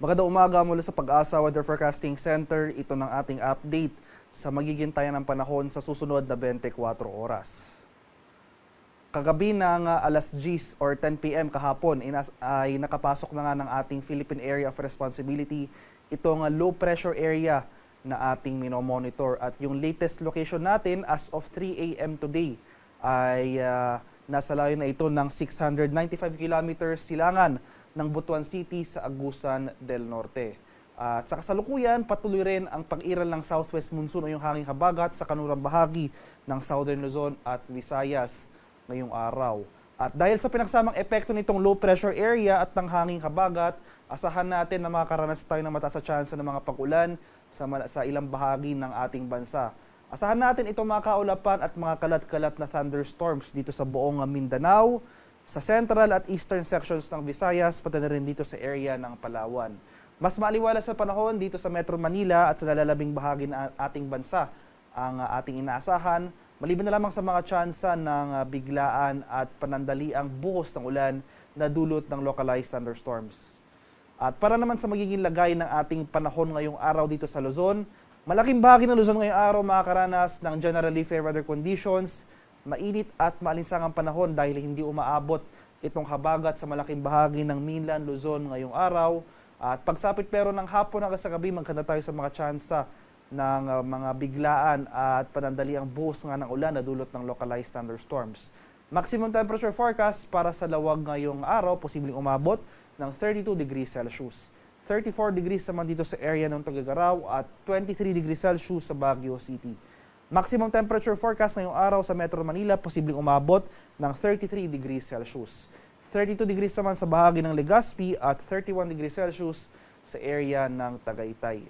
Magandang umaga mula sa Pag-asa Weather Forecasting Center. Ito ng ating update sa magiging tayan ng panahon sa susunod na 24 oras. Kagabi ng alas 10 or 10 p.m. kahapon ay nakapasok na nga ng ating Philippine Area of Responsibility itong low pressure area na ating minomonitor. At yung latest location natin as of 3 a.m. today ay nasa layo na ito ng 695 kilometers silangan ng Butuan City sa Agusan del Norte. At sa kasalukuyan, patuloy rin ang pag-iral ng southwest monsoon o yung hanging habagat sa kanurang bahagi ng Southern Luzon at Visayas ngayong araw. At dahil sa pinagsamang epekto nitong low pressure area at ng hanging habagat, asahan natin na makakaranas tayo ng mataas na tsansa ng mga pag-ulan sa ilang bahagi ng ating bansa. Asahan natin itong mga kaulapan at mga kalat-kalat na thunderstorms dito sa buong Mindanao, sa central at eastern sections ng Visayas, pati na rin dito sa area ng Palawan. Mas maaliwalas sa panahon dito sa Metro Manila at sa lalalabing bahagi ng ating bansa ang ating inaasahan, maliban na lamang sa mga tsansa ng biglaan at panandaliang buhos ng ulan na dulot ng localized thunderstorms. At para naman sa magiging lagay ng ating panahon ngayong araw dito sa Luzon, malaking bahagi ng Luzon ngayong araw makakaranas ng generally fair weather conditions, mainit at maalinsangang panahon dahil hindi umaabot itong habagat sa malaking bahagi ng mainland Luzon ngayong araw. At pagsapit pero ng hapon hanggang sa gabi, magkanda tayo sa mga tsansa ng mga biglaan at panandaliang buhos nga ng ulan na dulot ng localized thunderstorms. Maximum temperature forecast para sa Lawag ngayong araw, posibleng umabot ng 32 degrees Celsius. 34 degrees naman dito sa area ng Tuguegarao at 23 degrees Celsius sa Baguio City. Maximum temperature forecast ngayong araw sa Metro Manila, posibleng umabot ng 33 degrees Celsius. 32 degrees naman sa bahagi ng Legazpi at 31 degrees Celsius sa area ng Tagaytay.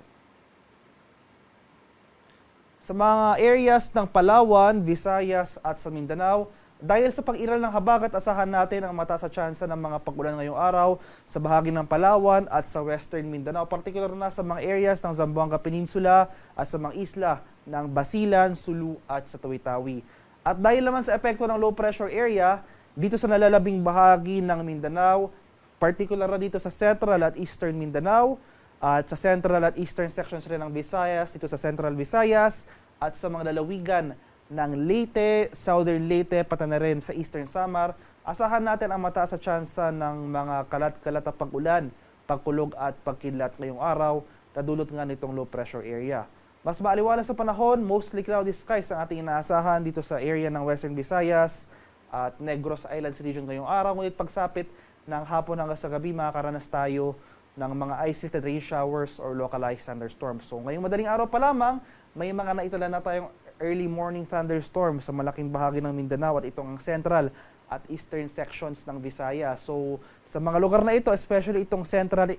Sa mga areas ng Palawan, Visayas at sa Mindanao, dahil sa pag-iral ng habagat, asahan natin ang mataas na tsansa ng mga pag-ulan ngayong araw sa bahagi ng Palawan at sa Western Mindanao, particular na sa mga areas ng Zamboanga Peninsula at sa mga isla ng Basilan, Sulu at sa Tawi-Tawi. At dahil naman sa epekto ng low pressure area, dito sa nalalabing bahagi ng Mindanao, particular na dito sa Central at Eastern Mindanao, at sa Central at Eastern sections rin ng Visayas, dito sa Central Visayas, at sa mga lalawigan ng Leyte, Southern Leyte, pati na rin sa Eastern Samar, asahan natin ang mataas na tsansa ng mga kalat-kalat na pag-ulan, pagkulog at pagkidlat ngayong araw na dulot nga nitong low pressure area. Mas maaliwalas sa panahon, mostly cloudy skies ang ating inaasahan dito sa area ng Western Visayas at Negros Islands region ngayong araw. Ngunit pagsapit ng hapon hanggang sa gabi, makakaranas tayo ng mga isolated rain showers or localized thunderstorms. So ngayong madaling araw pa lamang, may mga naitala na tayong early morning thunderstorms sa malaking bahagi ng Mindanao at itong ang central at eastern sections ng Visayas. So sa mga lugar na ito, especially itong central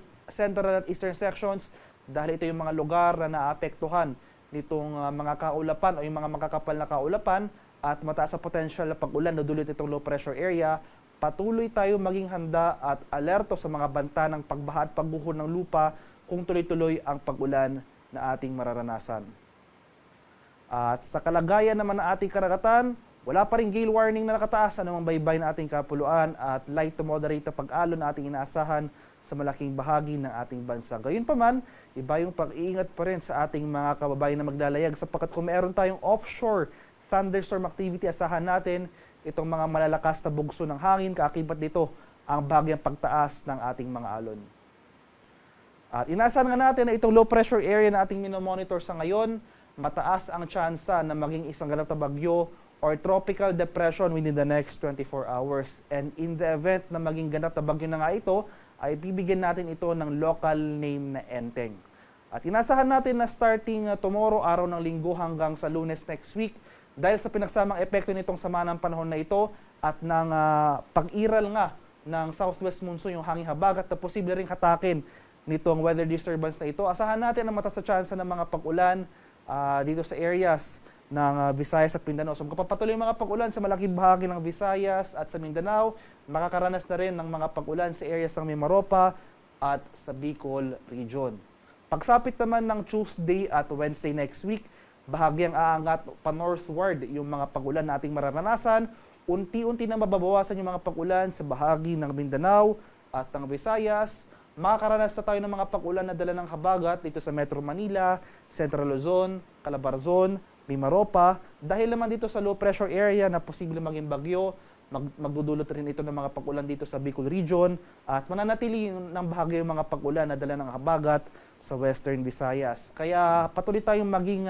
at eastern sections, dahil ito yung mga lugar na naapektuhan nitong mga kaulapan o yung mga makakapal na kaulapan at mataas sa potential na pag-ulan na dulot itong low pressure area, patuloy tayo maging handa at alerto sa mga banta ng pagbaha at pagbuho ng lupa kung tuloy-tuloy ang pag-ulan na ating mararanasan. At sa kalagayan naman ng ating karagatan, wala pa rin gale warning na nakataas sa namang baybay na ating kapuluan at light to moderate na pag-alon na ating inaasahan sa malaking bahagi ng ating bansa. Gayunpaman, iba yung pag-iingat pa rin sa ating mga kababayan na maglalayag sapagkat kung meron tayong offshore thunderstorm activity, asahan natin itong mga malalakas na bugso ng hangin, kaakibat dito ang bagyang pagtaas ng ating mga alon. At inaasahan nga natin na itong low pressure area na ating minomonitor sa ngayon, mataas ang tsansa na maging isang ganap na bagyo or tropical depression within the next 24 hours. And in the event na maging ganap na bagyo na nga ito, ay bibigyan natin ito ng local name na Enteng. At inasahan natin na starting tomorrow, araw ng Linggo hanggang sa Lunes next week, dahil sa pinagsamang epekto nitong sama ng panahon na ito at ng pag-iral nga ng southwest monsoon, yung hanging habagat na posible ring hatakin nitong weather disturbance na ito, asahan natin ang mataas na tsansa ng mga pag-ulan dito sa areas ng Visayas at Mindanao. So kapapatuloy yung mga pag-ulan sa malaking bahagi ng Visayas at sa Mindanao, makakaranas na rin ng mga pag-ulan sa areas ng Mimaropa at sa Bicol region. Pagsapit naman ng Tuesday at Wednesday next week, bahagyang aangat pa northward yung mga pag-ulan na ating mararanasan. Unti-unti na mababawasan yung mga pag-ulan sa bahagi ng Mindanao at ng Visayas. makakaranas na tayo ng mga pag-ulan na dala ng habagat dito sa Metro Manila, Central Luzon, Calabarzon, Mimaropa, dahil naman dito sa low pressure area na posible maging bagyo, magdudulot rin ito ng mga pag-ulan dito sa Bicol Region at mananatili ng bahagi yung mga pag-ulan na dala ng habagat sa Western Visayas. Kaya patuloy tayong maging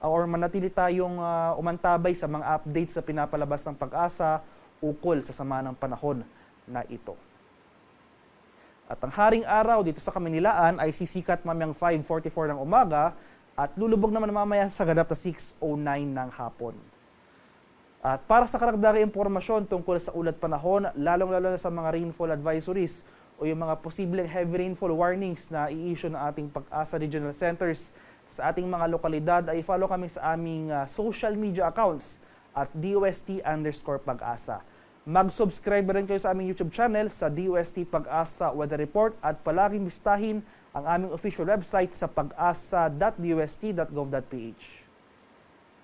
or manatili tayong umantabay sa mga updates sa pinapalabas ng Pag-asa ukol sa sama ng panahon na ito. At ang haring araw dito sa Kamunilaan ay sisikat mamayang 5:44 ng umaga at lulubog naman mamaya sa ganap na 6:09 ng hapon. At para sa karagdagang impormasyon tungkol sa ulat panahon, lalong-lalo na sa mga rainfall advisories o yung mga posibleng heavy rainfall warnings na i-issue ng ating Pag-asa Regional Centers sa ating mga lokalidad, ay follow kami sa aming social media accounts at DOST_Pag-asa. Mag-subscribe rin kayo sa aming YouTube channel sa DOST Pag-asa Weather Report at palaging bistahin ang aming official website sa pag-asa.dost.gov.ph.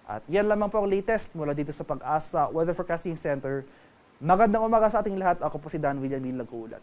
At yan lamang po ang latest mula dito sa Pag-asa Weather Forecasting Center. Magandang umaga sa ating lahat. Ako po si Dan William Lagkulat.